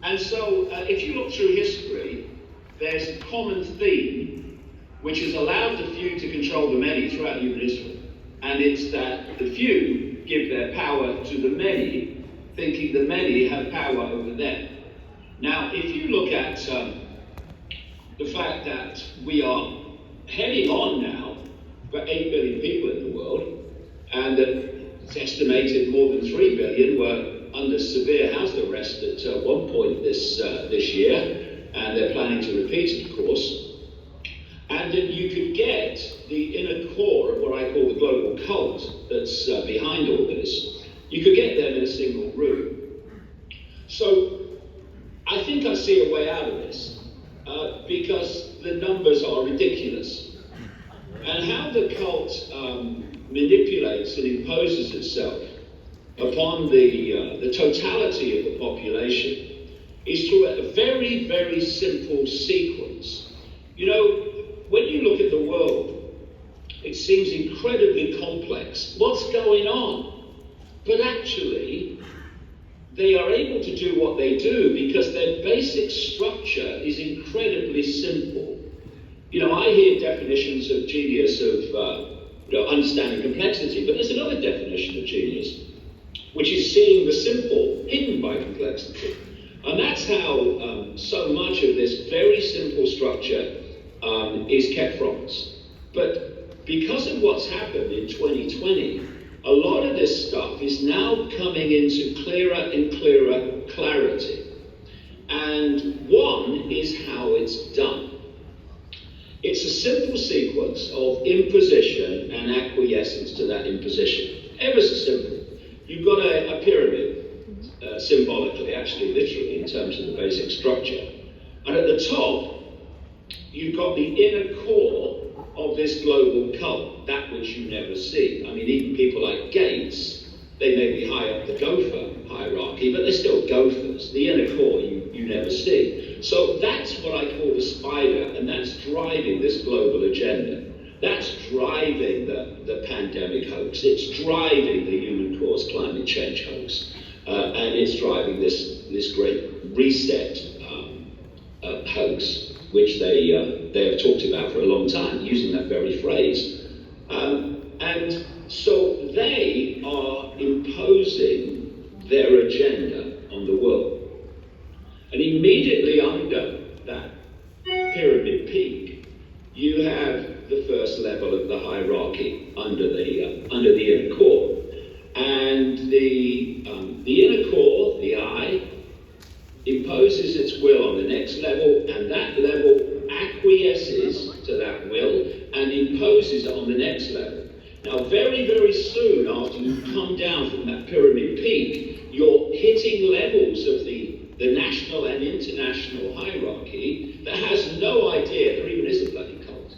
And so, if you look through history, there's a common theme which has allowed the few to control the many throughout human history. And it's that the few give their power to the many, thinking the many have power over them. Now, if you look at the fact that we are heading on now for 8 billion people in the world, and that it's estimated more than 3 billion were under severe house arrest at one point this year, and they're planning to repeat it, of course. And that you could get the inner core of what I call the global cult that's behind all this. You could get them in a single room. So I think I see a way out of this because the numbers are ridiculous. And how the cult manipulates and imposes itself upon the totality of the population is through a very, very simple sequence. You know, when you look at the world, it seems incredibly complex. What's going on? But actually, they are able to do what they do because their basic structure is incredibly simple. You know, I hear definitions of genius of understanding complexity, but there's another definition of genius, which is seeing the simple hidden by complexity. And that's how so much of this very simple structure is kept from us. But because of what's happened in 2020, a lot of this stuff is now coming into clearer and clearer clarity. And one is how it's done. It's a simple sequence of imposition and acquiescence to that imposition. Ever so simple. You've got a pyramid, symbolically, actually, literally, in terms of the basic structure. And at the top, you've got the inner core of this global cult, that which you never see. I mean, even people like Gates, they may be high up the gopher hierarchy, but they're still gophers. The inner core you never see. So that's what I call the spider, and that's driving this global agenda. That's driving the pandemic hoax. It's driving the human-caused climate change hoax. And it's driving this great reset hoax, which they have talked about for a long time, using that very phrase. And so they are imposing their agenda on the world. And immediately under that pyramid peak, you have the first level of the hierarchy under the inner core. And the inner core, the I, imposes its will on the next level, and that level acquiesces to that will and imposes it on the next level. Now, very, very soon after you come down from that pyramid peak, you're hitting levels of the national and international hierarchy that has no idea there even is a bloody cult.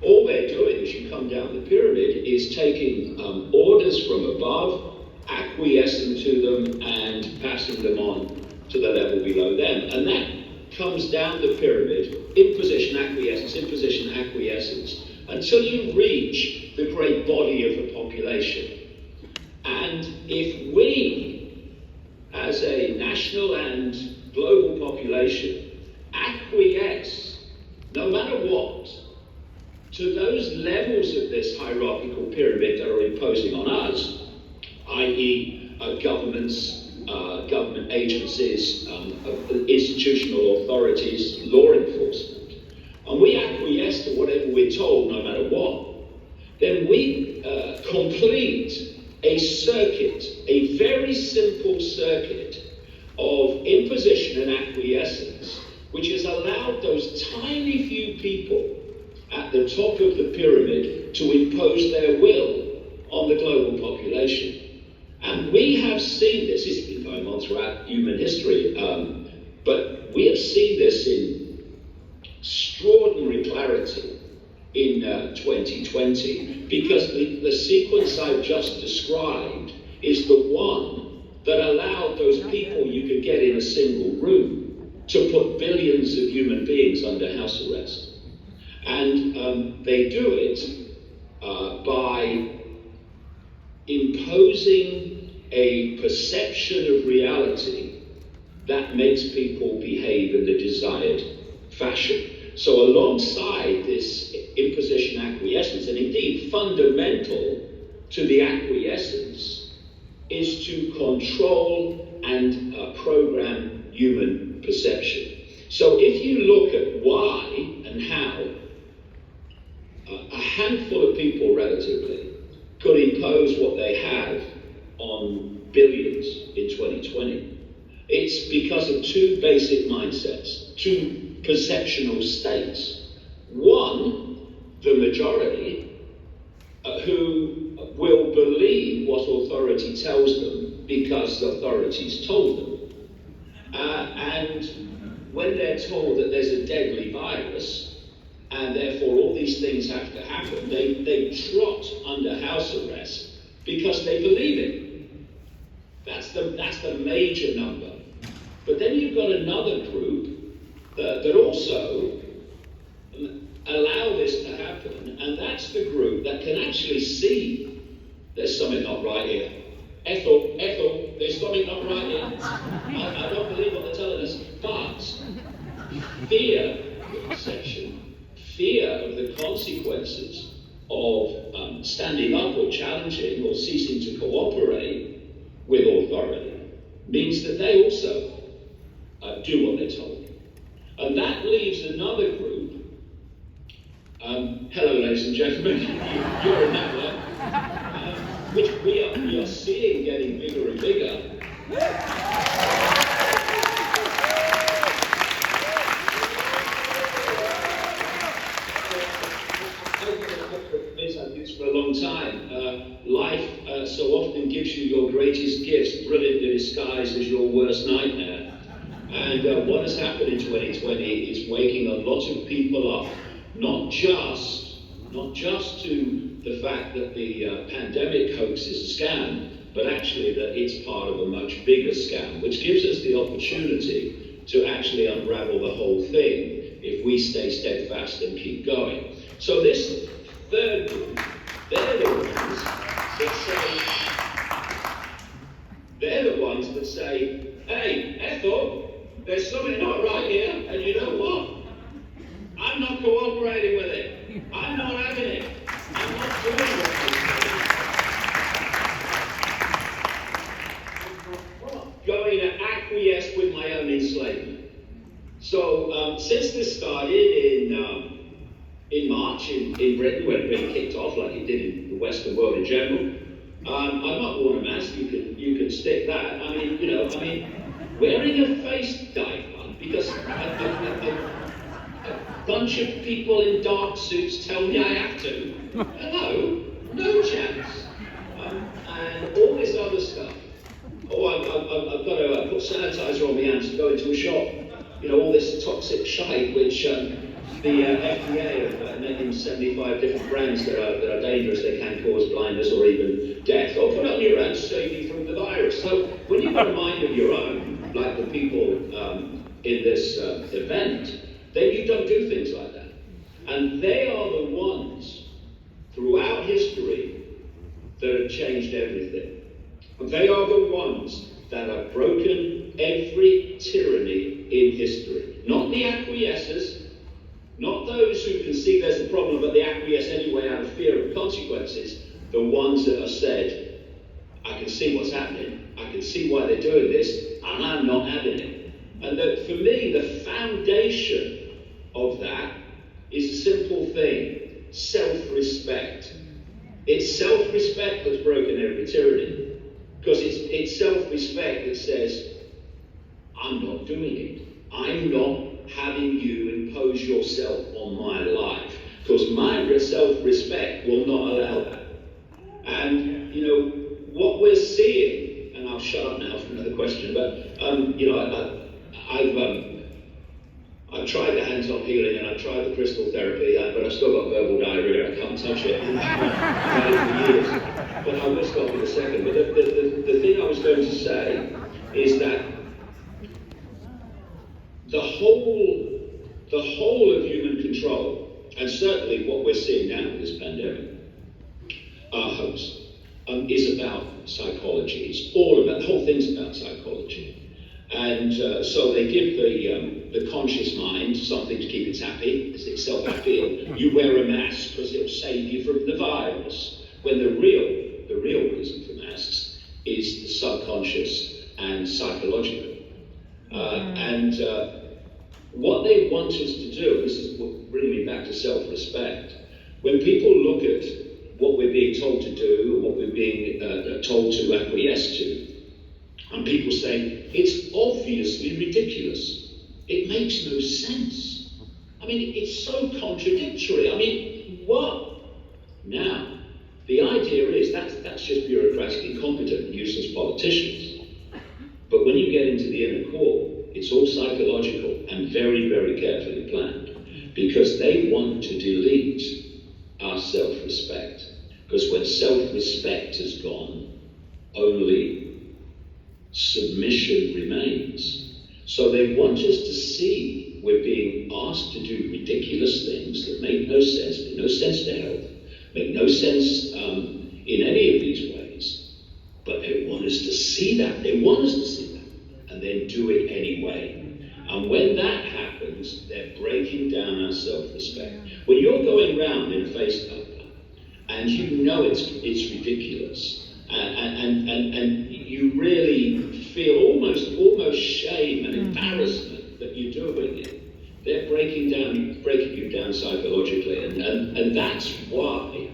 All they're doing as you come down the pyramid is taking orders from above, acquiescing to them, and passing them on to the level below them. And that comes down the pyramid, imposition, acquiescence, until you reach the great body of the population. And if we, as a national and global population, acquiesce, no matter what, to those levels of this hierarchical pyramid that are imposing on us, i.e. governments, government agencies, institutional authorities, law enforcement, and we acquiesce to whatever we're told, no matter what, then we complete a circuit, a very simple circuit of imposition and acquiescence, which has allowed those tiny few people at the top of the pyramid to impose their will on the global population. And we have seen this, it's been going on throughout human history, but we have seen this in extraordinary clarity in 2020, because the sequence I've just described is the one that allowed those people you could get in a single room to put billions of human beings under house arrest. And they do it by imposing a perception of reality that makes people behave in the desired fashion. So alongside this imposition acquiescence, and indeed fundamental to the acquiescence, is to control and program human perception. So if you look at why and how a handful of people relatively could impose what they have on billions in 2020, it's because of two basic mindsets, two perceptional states. One, the majority, who will believe what authority tells them because the authorities told them. And when they're told that there's a deadly virus, and therefore all these things have to happen, they trot under house arrest because they believe it. That's the major number. But then you've got another group that also allow this to happen, and that's the group that can actually see there's something not right here. Ethel, there's something not right here. I don't believe what they're telling us. But fear of perception, fear of the consequences of standing up or challenging or ceasing to cooperate with authority means that they also do what they're told. And that leaves another group. Hello, ladies and gentlemen. You're in that one. Which we are seeing getting bigger and bigger. I've used for a long time. Life so often gives you your greatest gifts, brilliantly disguised as your worst nightmare. And what has happened in 2020 is waking a lot of people up, not just to the fact that the pandemic hoax is a scam, but actually that it's part of a much bigger scam, which gives us the opportunity to actually unravel the whole thing if we stay steadfast and keep going. So this third group, they're the ones that say, hey, Ethel, there's something not right here, and you know what? I'm not cooperating with it. I'm not having it. I'm not doing it. Going to acquiesce with my own enslavement. So since this started in March in Britain, when it really kicked off like it did in the Western world in general, I've not worn a mask. You can stick that. Wearing a face diaper because a bunch of people in dark suits tell me I have to. Hello, no chance. And all this other stuff. Oh, I've got to put sanitizer on my hands to go into a shop. All this toxic shite which the FDA have named 75 different brands that are dangerous. They can cause blindness or even death. Or put it on your hands to save you from the virus. So when you've got a mind of your own, like the people in this event, then you don't do things like that. And they are the ones throughout history that have changed everything. They are the ones that have broken every tyranny in history. Not the acquiescers, not those who can see there's a problem but they acquiesce anyway out of fear of consequences. The ones that have said, I can see what's happening, I can see why they're doing this, and I'm not having it. And that for me, the foundation of that is a simple thing: self-respect. It's self-respect that's broken every tyranny, because it's self-respect that says, I'm not doing it. I'm not having you impose yourself on my life, because my self-respect will not allow that. And what we're seeing, and I'll shut up now for another question, but I've tried the hands-on healing and I've tried the crystal therapy, but I've still got verbal diarrhea. I can't touch it. I've had it for years. But I will stop in a second. But the thing I was going to say is that the whole of human control, and certainly what we're seeing now with this pandemic, our host, is about psychology. It's all about, the whole thing's about psychology. And so they give the conscious mind something to keep it happy, as itself happy. You wear a mask because it'll save you from the virus. When the real reason for masks is the subconscious and psychological. And what they want us to do, this is what brings me back to self-respect. When people look at what we're being told to do, what we're being told to acquiesce to, and people say, it's obviously ridiculous. It makes no sense. I mean, it's so contradictory. I mean, what? Now, the idea is that's just bureaucratic, incompetent, useless politicians. But when you get into the inner core, it's all psychological and very, very carefully planned, because they want to delete our self-respect. Because when self-respect has gone, only submission remains. So they want us to see we're being asked to do ridiculous things that make no sense, make no sense to health, make no sense in any of these ways. But they want us to see that. They want us to see that. And then do it anyway. And when that happens, they're breaking down our self-respect. When you're going round in a face cover and you know it's ridiculous, and you really feel almost shame and embarrassment that you're doing it, they're breaking you down psychologically, and that's why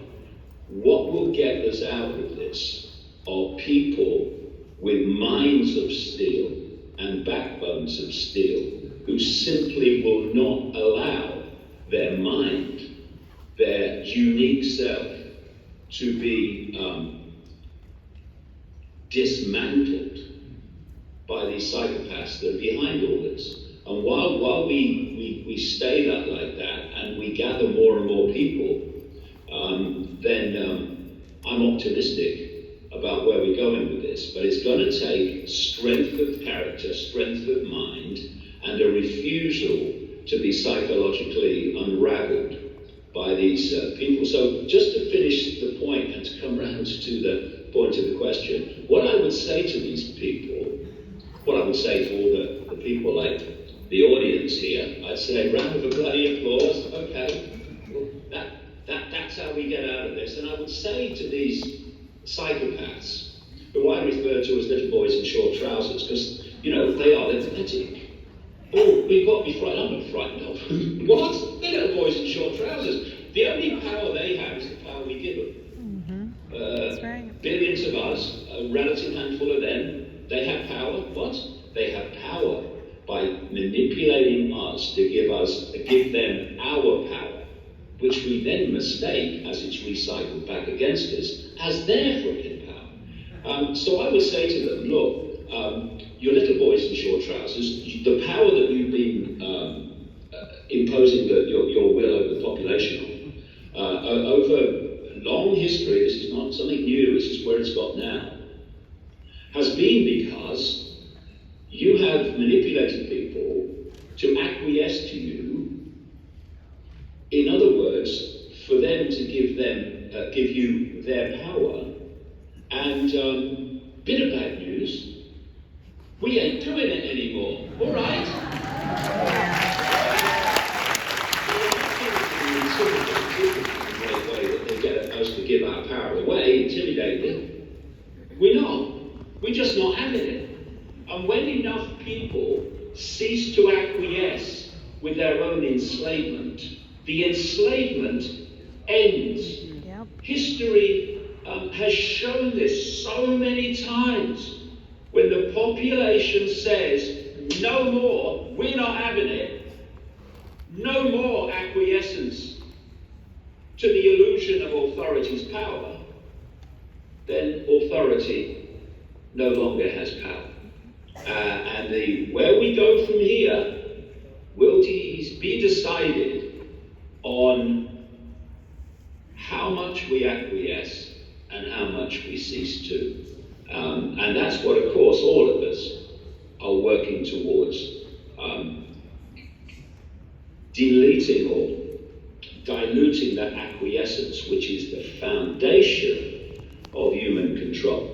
what will get us out of this are people with minds of steel and backbones of steel, who simply will not allow their mind, their unique self, to be dismantled by these psychopaths that are behind all this. And while we stay like that, and we gather more and more people, then I'm optimistic about where we're going with this. But it's going to take strength of character, strength of mind, and a refusal to be psychologically unraveled by these people. So just to finish the point and to come round to the point of the question, what I would say to these people, what I would say to all the people like the audience here, I'd say, round of a bloody applause, okay, well, that's how we get out of this. And I would say to these psychopaths, who I refer to as little boys in short trousers, because, you know, they're pathetic. Oh, we've got to be frightened. I'm not frightened of. What? They're little boys in short trousers. The only power they have is the power we give them. That's right. Billions of us, a relative handful of them, they have power. What? They have power by manipulating us to give them our power, which we then mistake, as it's recycled back against us, as their freaking power. So I would say to them, look, your little boys in short trousers, the power that you've been imposing your will over the population on, over long history, this is not something new, this is where it's got now, has been because you have manipulated people to acquiesce to you. In other words, for them to give you their power. And bit of bad news, we ain't doing it anymore. All right. The way that they get us to give our power away, intimidating. We're not. We're just not having it. And when enough people cease to acquiesce with their own enslavement, the enslavement ends. Yep. History has shown this so many times. When the population says, no more, we're not having it, no more acquiescence to the illusion of authority's power, then authority no longer has power. And where we go from here will be decided on how much we acquiesce and how much we cease to. And that's what, of course, all of us are working towards. Deleting or diluting that acquiescence, which is the foundation of human control.